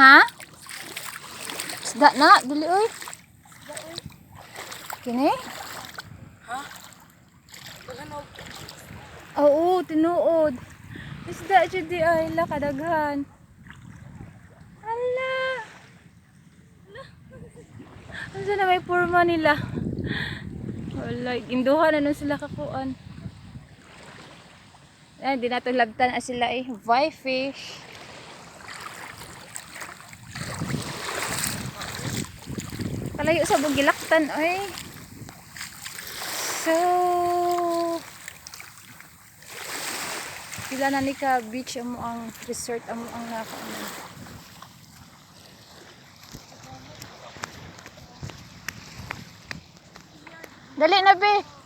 Ha? Isda na, dili oy. Kini? Ha? Wala no. Oo, tinuod. Isda jud di ay la kadaghan. Hala. Ano na may porma nila? Wala, ginduhan na nun sila kakuan. Ay, di na to labtan sila eh. Vi fish. Kalayo sa bugilaktan ay. So, pila na ni ka beach amo ang resort amo ang nakaano. Dali na be.